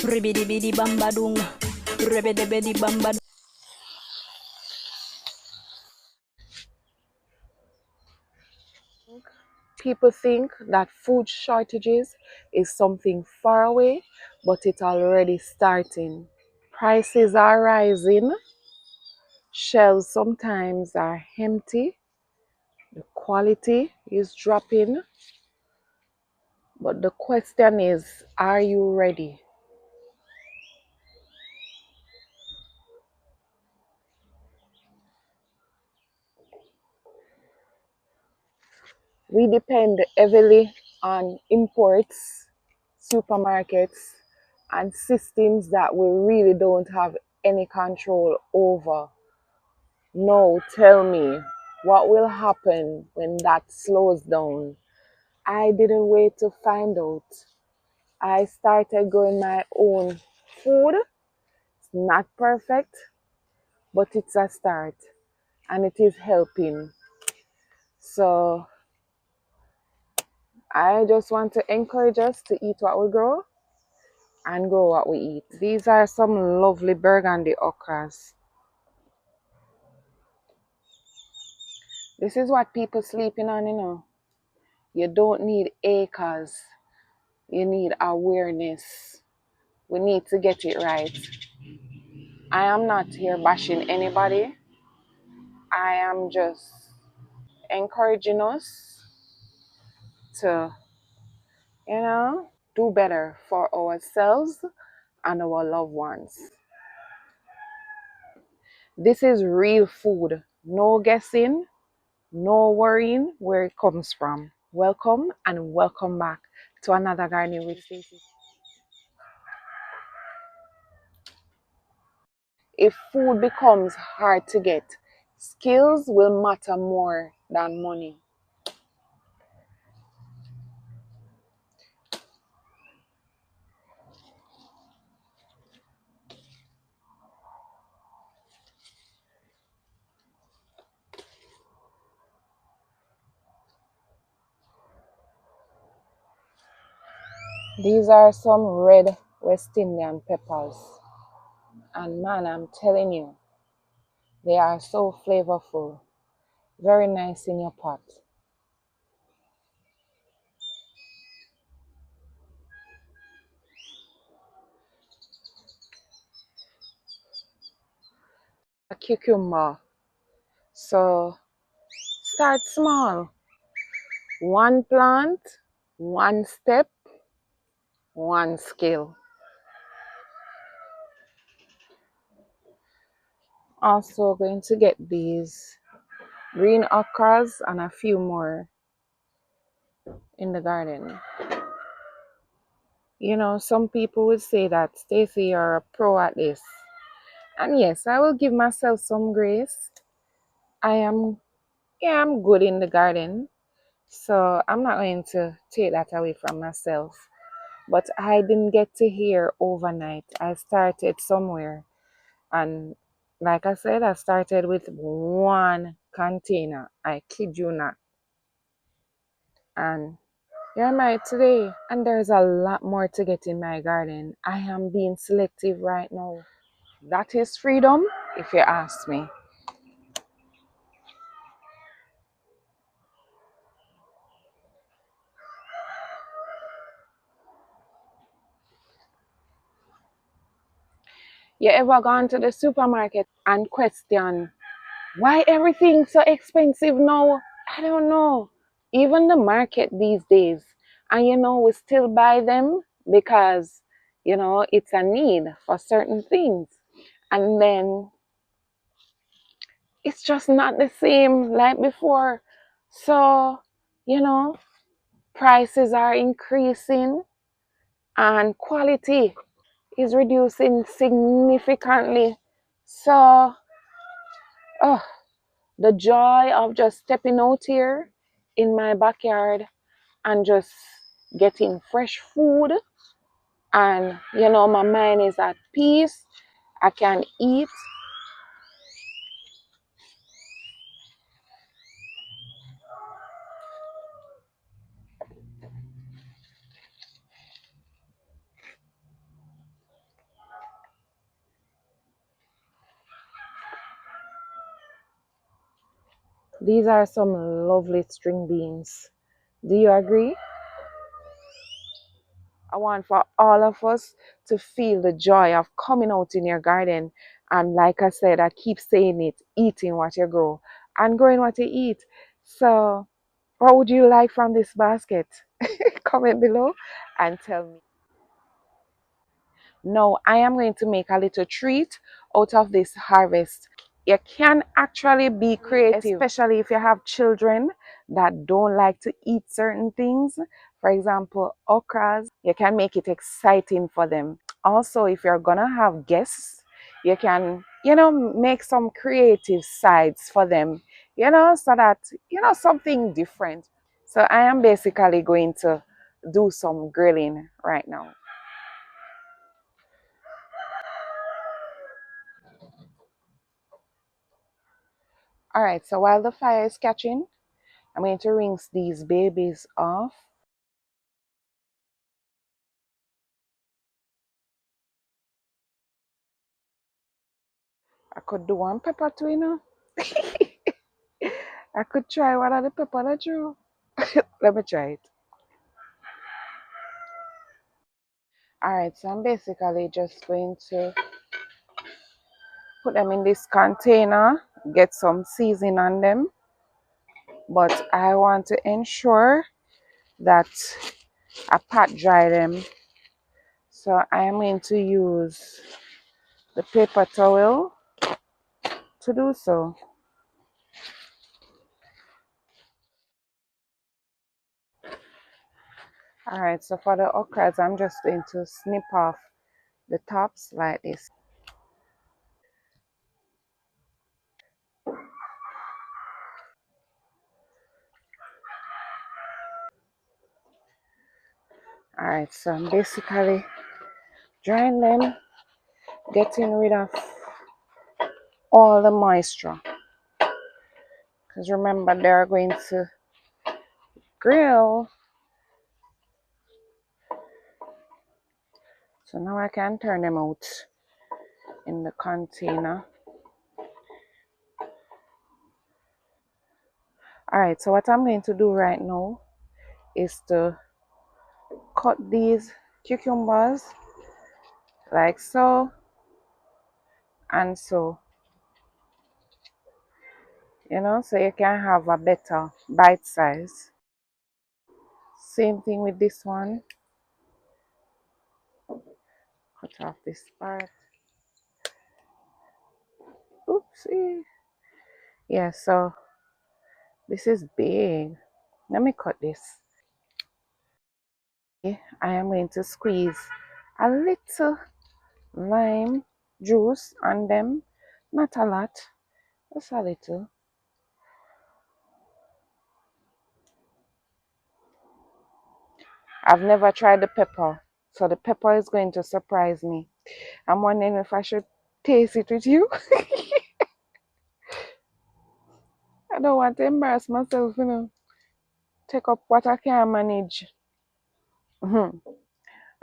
Ribidi bidi bamba dung. Ribidi bidi bamba. People think that food shortages is something far away, but it's already starting. Prices are rising, shelves sometimes are empty, the quality is dropping, but the question is, are you ready? We depend heavily on imports, supermarkets, and systems that we really don't have any control over. Now, tell me, what will happen when that slows down? I didn't wait to find out. I started growing my own food. It's not perfect, but it's a start and it is helping. So, I just want to encourage us to eat what we grow and grow what we eat. These are some lovely burgundy okras. This is what people sleeping on, you know. You don't need acres. You need awareness. We need to get it right. I am not here bashing anybody. I am just encouraging us to, do better for ourselves and our loved ones. This is real food. No guessing, no worrying where it comes from. Welcome and welcome back to another Gardening with Stacey. If food becomes hard to get, skills will matter more than money. These are some red West Indian peppers. And man, I'm telling you, they are so flavorful. Very nice in your pot. A cucumber. So start small. One plant, one step, one skill. Also going to get these green okras and a few more in the garden. Some people would say that, Stacey, you're a pro at this. And yes, I will give myself some grace. I'm good in the garden. So I'm not going to take that away from myself. But I didn't get to here overnight. I started somewhere. And like I said, I started with one container. I kid you not. And here am I today. And there's a lot more to get in my garden. I am being selective right now. That is freedom, if you ask me. You ever gone to the supermarket and question why everything's so expensive now? I don't know. Even the market these days. And we still buy them because, it's a need for certain things. And then it's just not the same like before. So, you know, prices are increasing and quality is reducing significantly. So, oh, the joy of just stepping out here in my backyard and just getting fresh food, and my mind is at peace. I can eat. These are some lovely string beans. Do you agree? I want for all of us to feel the joy of coming out in your garden. And like I said, I keep saying it, eating what you grow and growing what you eat. So, what would you like from this basket? Comment below and tell me. No, I am going to make a little treat out of this harvest. You can actually be creative, especially if you have children that don't like to eat certain things. For example, okras, you can make it exciting for them. Also, if you're gonna have guests, you can, make some creative sides for them, so that, something different. So I am basically going to do some grilling right now. All right, so while the fire is catching, I'm going to rinse these babies off. I could do one pepper too, I could try one of the pepper that you. Let me try it. All right, so I'm basically just going to put them in this container, get some seasoning on them. But I want to ensure that I pat dry them. So I am going to use the paper towel to do so. All right, so for the okras, I'm just going to snip off the tops like this. All right, so I'm basically drying them, getting rid of all the moisture. Because remember, they're going to grill. So now I can turn them out in the container. All right, so what I'm going to do right now is to cut these cucumbers like so and so, so you can have a better bite size. Same thing with this one. Cut off this part. Oopsie. Yeah, so this is big. Let me cut this. I am going to squeeze a little lime juice on them. Not a lot, just a little. I've never tried the pepper, so the pepper is going to surprise me. I'm wondering if I should taste it with you. I don't want to embarrass myself. Take up what I can manage. All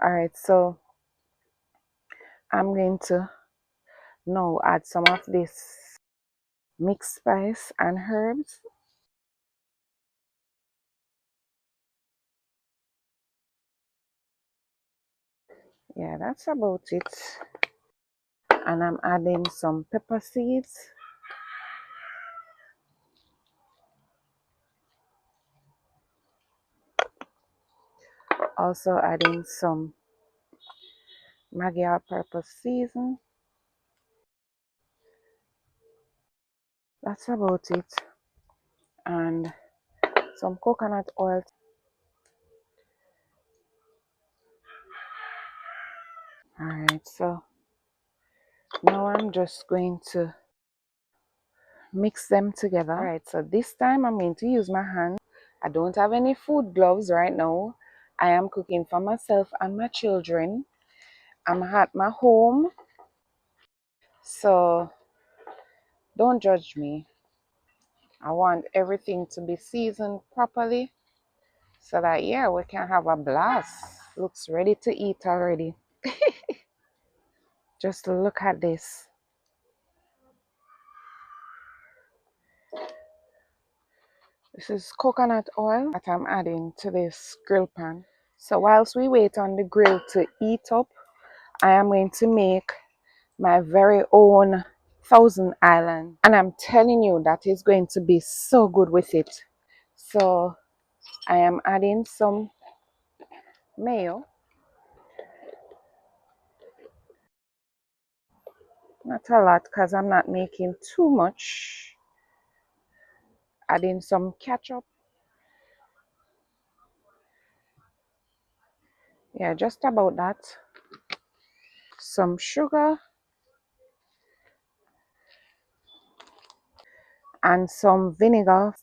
right, so I'm going to now add some of this mixed spice and herbs. Yeah, that's about it. And I'm adding some pepper seeds. Also adding some Maggi all-purpose season. That's about it. And some coconut oil. Alright, so now I'm just going to mix them together. Alright, so this time I'm going to use my hand. I don't have any food gloves right now. I am cooking for myself and my children. I'm at my home, so don't judge me. I want everything to be seasoned properly so that, yeah, we can have a blast. Looks ready to eat already. Just look at this. This is coconut oil that I'm adding to this grill pan. So whilst we wait on the grill to heat up, I am going to make my very own Thousand Island. And I'm telling you that is going to be so good with it. So I am adding some mayo. Not a lot because I'm not making too much. Adding some ketchup. Yeah, just about that. Some sugar and some vinegar.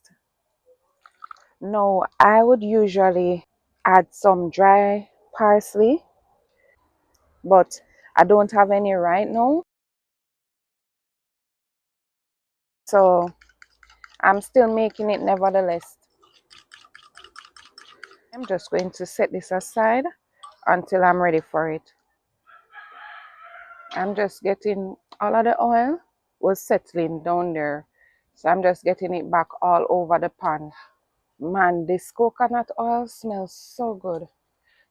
No, I would usually add some dry parsley, but I don't have any right now. So I'm still making it nevertheless. I'm just going to set this aside until I'm ready for it. I'm just getting all of the oil was settling down there. So I'm just getting it back all over the pan. Man, this coconut oil smells so good.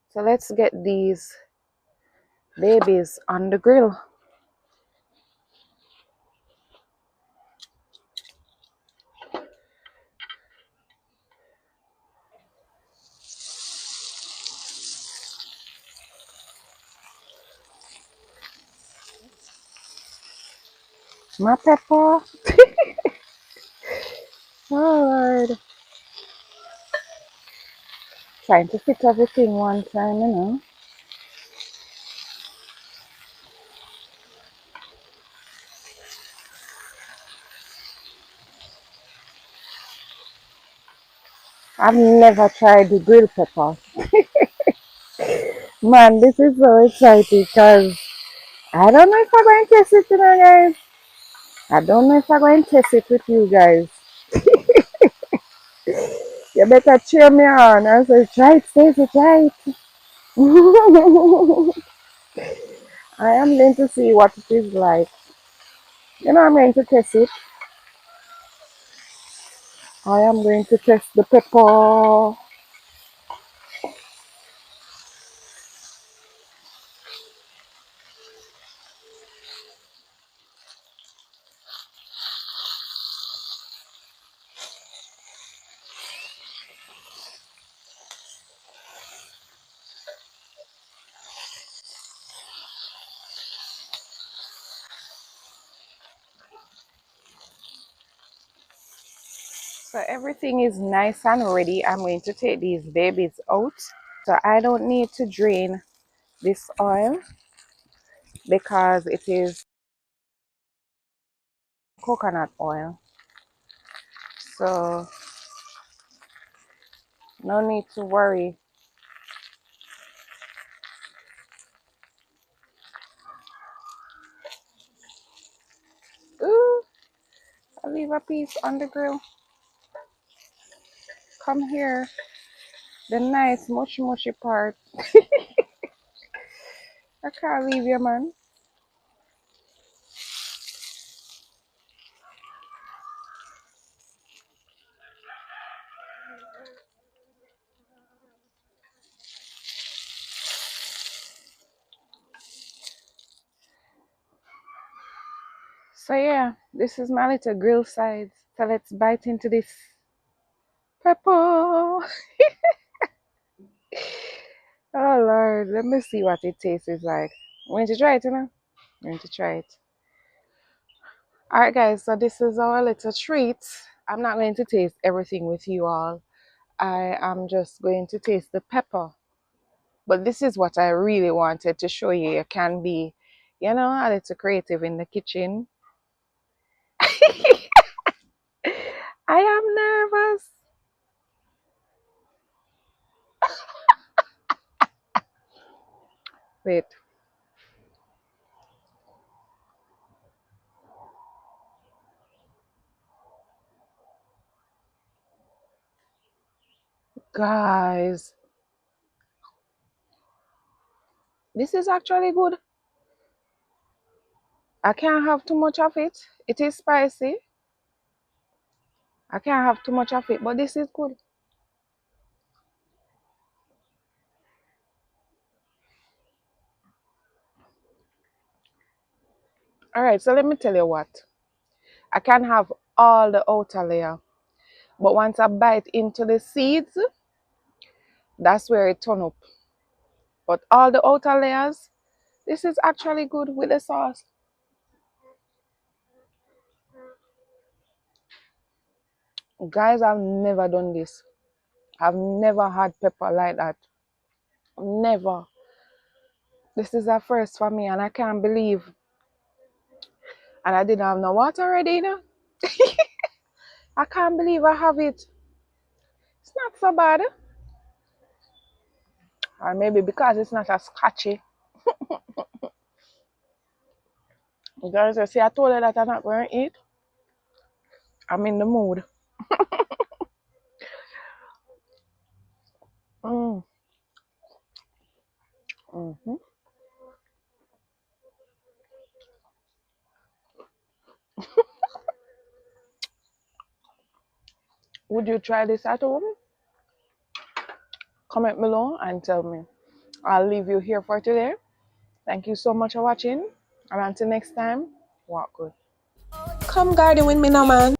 So let's get these babies on the grill. My pepper. Oh Lord. Trying to fit everything one time, you know. I've never tried the grilled pepper. Man, this is so exciting because I don't know if I'm going to test it, you know, guys. I don't know if I'm going to test it with you guys. You better cheer me on and say, try it, Stacey, try it. I am going to see what it is like. You know, I'm going to test it. I am going to test the pepper. So everything is nice and ready. I'm going to take these babies out. So I don't need to drain this oil because it is coconut oil. So no need to worry. Ooh, I leave a piece on the grill. Come here. The nice mushy part. I can't leave you, man. So yeah, this is my little grill sides. So let's bite into this pepper. Oh Lord, let me see what it tastes like. I'm going to try it, you know? I'm going to try it. Alright guys, so this is our little treat. I'm not going to taste everything with you all. I am just going to taste the pepper. But this is what I really wanted to show you. You can be, you know, a little creative in the kitchen. I am nervous. Wait, guys, this is actually good. I can't have too much of it. It is spicy. I can't have too much of it, but this is good. Alright, so let me tell you what. I can have all the outer layer, but once I bite into the seeds, that's where it turn up. But all the outer layers, this is actually good with the sauce. Guys, I've never done this. I've never had pepper like that. Never. This is a first for me, and I can't believe. And I didn't have no water already, you know? I can't believe I have it. It's not so bad. Or maybe because it's not as scratchy. Guys, you see, I told her that I'm not going to eat. I'm in the mood. Mm. Mm-hmm. Would you try this at home? Comment below and tell me. I'll leave you here for today. Thank you so much for watching. And until next time, walk good. Come garden with me now, man.